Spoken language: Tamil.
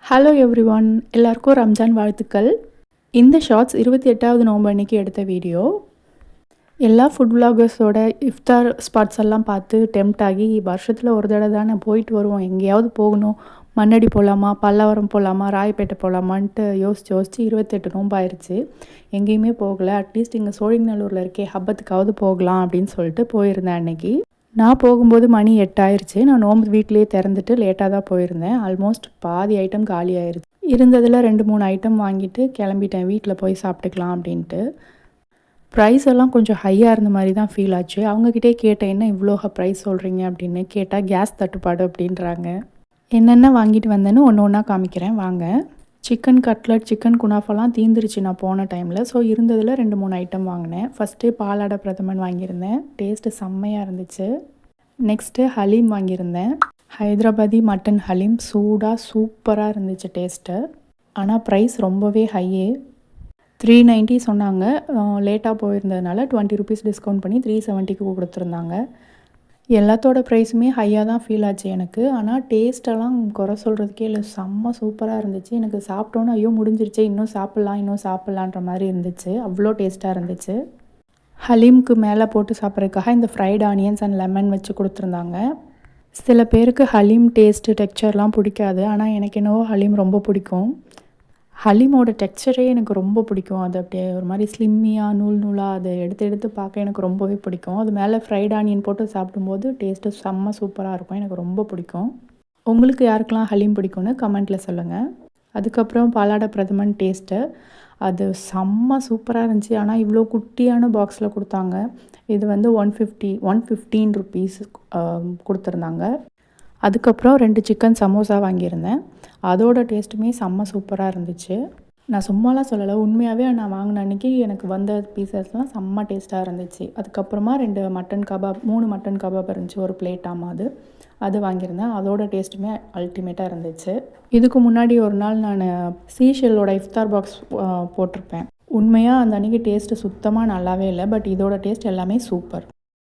ஹலோ எவ்ரிஒன், எல்லாருக்கும் ரம்ஜான் வாழ்த்துக்கள். இந்த ஷார்ட்ஸ் 28வது நோன்பு அன்னைக்கு எடுத்த வீடியோ. எல்லா ஃபுட் விலாகர்ஸோட இஃப்தார் ஸ்பாட்ஸ் எல்லாம் பார்த்து டெம்ப்ட் ஆகி வருஷத்தில் ஒரு தடவை தானே போயிட்டு வருவோம், எங்கேயாவது போகணும், மண்ணடி போகலாமா, பல்லாவரம் போகலாமா, ராயப்பேட்டை போகலாமான்ட்டு யோசிச்சு 28 நோன்பு ஆயிடுச்சு. எங்கேயுமே போகலை. அட்லீஸ்ட் இங்கே சோழிங்கநல்லூரில் இருக்கே ஹப்பத்துக்காவது போகலாம் அப்படின்னு சொல்லிட்டு போயிருந்தேன் அன்னைக்கு. நான் போகும்போது மணி 8 ஆயிடுச்சு. நான் நோன்பு வீட்டிலேயே திறந்துட்டு லேட்டாக தான் போயிருந்தேன். ஆல்மோஸ்ட் பாதி ஐட்டம் காலி ஆயிடுச்சு. இருந்ததில் 2-3 ஐட்டம் வாங்கிட்டு கிளம்பிட்டேன், வீட்டில் போய் சாப்பிட்டுக்கலாம் அப்படின்ட்டு. ப்ரைஸ் எல்லாம் கொஞ்சம் ஹையாக இருந்த மாதிரி தான் ஃபீல் ஆச்சு. அவங்கக்கிட்டே கேட்டேன், என்ன இவ்வளோ ப்ரைஸ் சொல்கிறீங்க அப்படின்னு. கேட்டால் கேஸ் தட்டுப்பாடு அப்படின்றாங்க. என்னென்ன வாங்கிட்டு வந்தேன்னு ஒன்று ஒன்றா காமிக்கிறேன் வாங்க. சிக்கன் கட்லட், சிக்கன் குனாஃபெல்லாம் தீந்துருச்சு நான் போன டைமில். ஸோ இருந்ததில் 2-3 ஐட்டம் வாங்கினேன். ஃபஸ்ட்டு பாலாடை பிரதமன் வாங்கியிருந்தேன். டேஸ்ட்டு செம்மையாக இருந்துச்சு. நெக்ஸ்ட்டு ஹலீம் வாங்கியிருந்தேன். ஹைதராபாதி மட்டன் ஹலீம் சூடாக சூப்பராக இருந்துச்சு டேஸ்ட்டு. ஆனால் ப்ரைஸ் ரொம்பவே ஹையே. 390 சொன்னாங்க. லேட்டாக போயிருந்ததுனால 20 ருபீஸ் டிஸ்கவுண்ட் பண்ணி 370க்கு கொடுத்துருந்தாங்க. எல்லாத்தோட ப்ரைஸுமே ஹையாக தான் ஃபீல் ஆச்சு எனக்கு. ஆனால் டேஸ்ட்டெல்லாம் குறை சொல்கிறதுக்கே இல்லை, செம்ம சூப்பராக இருந்துச்சு. எனக்கு சாப்பிட்டோன்னே ஐயோ முடிஞ்சிருச்சு, இன்னும் சாப்பிட்லான்ற மாதிரி இருந்துச்சு. அவ்வளோ டேஸ்ட்டாக இருந்துச்சு. ஹலீமுக்கு மேலே போட்டு சாப்பிட்றதுக்காக இந்த ஃப்ரைட் ஆனியன்ஸ் அண்ட் லெமன் வச்சு கொடுத்துருந்தாங்க. சில பேருக்கு ஹலீம் டேஸ்ட்டு டெக்ஸ்சர்லாம் பிடிக்காது. ஆனால் எனக்கு என்னவோ ஹலீம் ரொம்ப பிடிக்கும். ஹலீமோட டெக்ஸ்சரே எனக்கு ரொம்ப பிடிக்கும். அது அப்படியே ஒரு மாதிரி ஸ்லிம்மியாக நூல் நூலாக அதை எடுத்து பார்க்க எனக்கு ரொம்பவே பிடிக்கும். அது மேலே ஃப்ரைட் ஆனியன் போட்டு சாப்பிடும்போது டேஸ்ட்டு செம்ம சூப்பராக இருக்கும். எனக்கு ரொம்ப பிடிக்கும். உங்களுக்கு யாருக்கெல்லாம் ஹலீம் பிடிக்கும்னு கமெண்ட்டில் சொல்லுங்கள். அதுக்கப்புறம் பாலாடை பிரதமன் டேஸ்ட்டு அது செம்ம சூப்பராக இருந்துச்சு. ஆனால் இவ்வளோ குட்டியான பாக்ஸில் கொடுத்தாங்க. இது வந்து 115 ருபீஸ் கொடுத்துருந்தாங்க. அதுக்கப்புறம் 2 சிக்கன் சமோசா வாங்கியிருந்தேன். அதோட டேஸ்ட்டுமே செம்ம சூப்பராக இருந்துச்சு. நான் சும்மாலாம் சொல்லலை, உண்மையாகவே நான் வாங்கின அன்றைக்கி எனக்கு வந்த பீசஸ்லாம் செம்ம டேஸ்ட்டாக இருந்துச்சு. அதுக்கப்புறமா 3 மட்டன் கபாப் இருந்துச்சு, ஒரு பிளேட்டாமா அது வாங்கியிருந்தேன். அதோட டேஸ்ட்டுமே அல்டிமேட்டாக இருந்துச்சு. இதுக்கு முன்னாடி ஒரு நாள் நான் சீஷெல்லோட இஃப்தார் பாக்ஸ் போட்டிருப்பேன். உண்மையாக அந்த அன்றைக்கி டேஸ்ட்டு சுத்தமாக நல்லாவே இல்லை. பட் இதோட டேஸ்ட் எல்லாமே சூப்பர்.